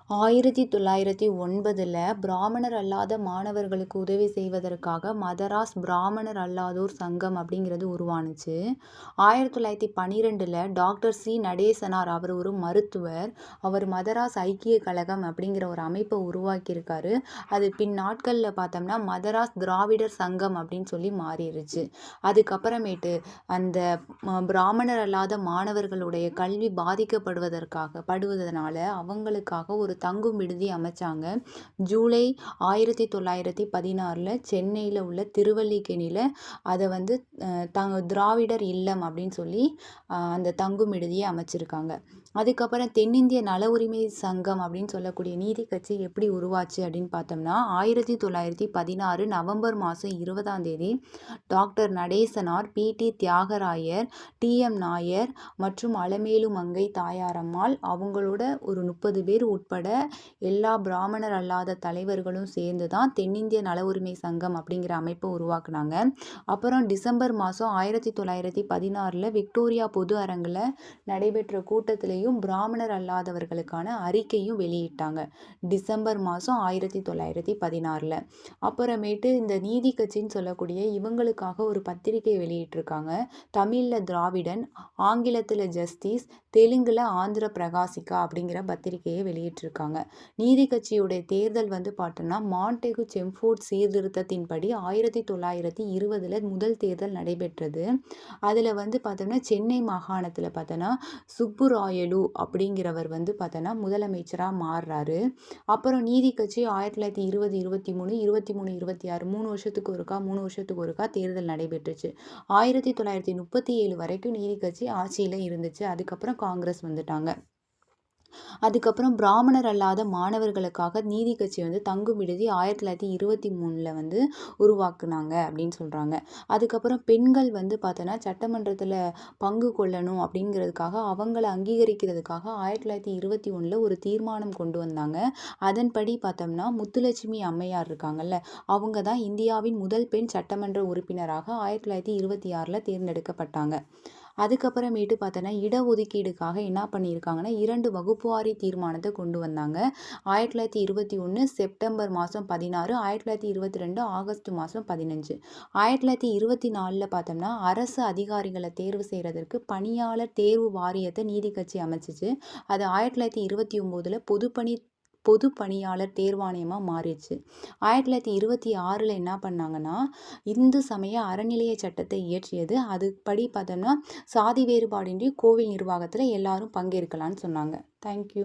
1909 பிராமணர் அல்லாத மாணவர்களுக்கு உதவி செய்வதற்காக மதராஸ் பிராமணர் அல்லாதோர் சங்கம் அப்படிங்கிறது உருவானுச்சு. 1912 டாக்டர் சி. நடேசனார் அவர் ஒரு மருத்துவர். அவர் மதராஸ் ஐக்கிய கழகம் அப்படிங்கிற ஒரு அமைப்பை உருவாக்கியிருக்காரு. அது பின் நாட்களில் பார்த்தோம்னா மதராஸ் திராவிடர் சங்கம் அப்படின்னு சொல்லி மாறிடுச்சு. அதுக்கப்புறமேட்டு அந்த பிராமணர் அல்லாத மாணவர்களுடைய கல்வி படுவதனால அவங்களுக்காக ஒரு தங்கும் விடுதி அமைச்சாங்க. ஜூலை 1916 சென்னையில் உள்ள திருவல்லிக்கேணியில் அதை வந்து திராவிடர் இல்லம் அப்படின்னு சொல்லி அந்த தங்கும் விடுதியை அமைச்சிருக்காங்க. அதுக்கப்புறம் தென்னிந்திய நல உரிமை சங்கம் அப்படின்னு சொல்லக்கூடிய நீதி கட்சி எப்படி உருவாச்சு அப்படின்னு பார்த்தோம்னா 1916 நவம்பர் மாதம் 20 டாக்டர் நடேசனார், பி.டி. தியாகராயர், டி.எம். நாயர் மற்றும் அலமேலு மங்கை தாயாரம்மாள் அவங்களோட ஒரு 30 பேர் உட்பட எல்லா பிராமணர் அல்லாத தலைவர்களும் சேர்ந்து தான் தென்னிந்திய நல உரிமை சங்கம் அப்படிங்கிற அமைப்பை உருவாக்குனாங்க. அப்புறம் டிசம்பர் மாதம் 1916 விக்டோரியா பொது அரங்கில் நடைபெற்ற கூட்டத்திலையும் பிராமணர் அல்லாதவர்களுக்கான அறிக்கையும் வெளியிட்டாங்க. டிசம்பர் மாதம் 1916. அப்புறமேட்டு இந்த நீதி கட்சின்னு சொல்லக்கூடிய இவங்களுக்காக ஒரு பத்திரிகை வெளியிட்டிருக்காங்க. தமிழில் திராவிடன், ஆங்கிலத்தில் ஜஸ்டிஸ், தெலுங்குல ஆந்திர பிரகாசிகா அப்படிங்கிற பத்திரிகையை வெளியிட்டிருக்காங்க. நீதி கட்சியுடைய தேர்தல் வந்து பார்த்தோம்னா மாண்டெகு செம்ஃபோர்ட் சீர்திருத்தத்தின்படி 1920 முதல் தேர்தல் நடைபெற்றது. அதில் வந்து பார்த்தோம்னா சென்னை மாகாணத்தில் பார்த்தோன்னா சுப்புராயலு அப்படிங்கிறவர் வந்து பார்த்தோன்னா முதலமைச்சராக மாறுறாரு. அப்புறம் நீதி கட்சி 1920, 23, 23, 26 3 வருஷத்துக்கு ஒருக்கா தேர்தல் நடைபெற்றுச்சு. 1937 வரைக்கும் நீதி கட்சி ஆட்சியில் இருந்துச்சு. அதுக்கப்புறம் காங்கிரஸ் வந்துட்டாங்க. அதுக்கப்புறம் பிராமணர் அல்லாத மாணவர்களுக்காக நீதி கட்சி வந்து தங்கும் விடுதி 1923 வந்து உருவாக்குனாங்க அப்படின்னு சொல்கிறாங்க. அதுக்கப்புறம் பெண்கள் வந்து பார்த்தோன்னா சட்டமன்றத்தில் பங்கு கொள்ளணும் அப்படிங்கிறதுக்காக அவங்கள அங்கீகரிக்கிறதுக்காக 1921 ஒரு தீர்மானம் கொண்டு வந்தாங்க. அதன்படி பார்த்தோம்னா முத்துலட்சுமி அம்மையார் இருக்காங்கல்ல, அவங்க தான் இந்தியாவின் முதல் பெண் சட்டமன்ற உறுப்பினராக 1926 தேர்ந்தெடுக்கப்பட்டாங்க. அதுக்கப்புறமேட்டு பார்த்தோன்னா இடஒதுக்கீடுக்காக என்ன பண்ணியிருக்காங்கன்னா 2 வகுப்புவாரி தீர்மானத்தை கொண்டு வந்தாங்க. 1921 செப்டம்பர் மாதம் 16, 1922 ஆகஸ்ட் மாதம் 15. 1924 பார்த்தோம்னா அரசு அதிகாரிகளை தேர்வு செய்கிறதற்கு பணியாளர் தேர்வு வாரியத்தை நீதி கட்சி அமைச்சிச்சு. அது 1929 பொது பணியாளர் தேர்வாணையமாக மாறிடுச்சு. 1926 என்ன பண்ணாங்கன்னா இந்து சமய அறநிலைய சட்டத்தை இயற்றியது. அதுபடி பார்த்தோம்னா சாதி வேறுபாடின்றி கோவில் நிர்வாகத்தில் எல்லாரும் பங்கேற்கலான்னு சொன்னாங்க. தேங்க்யூ.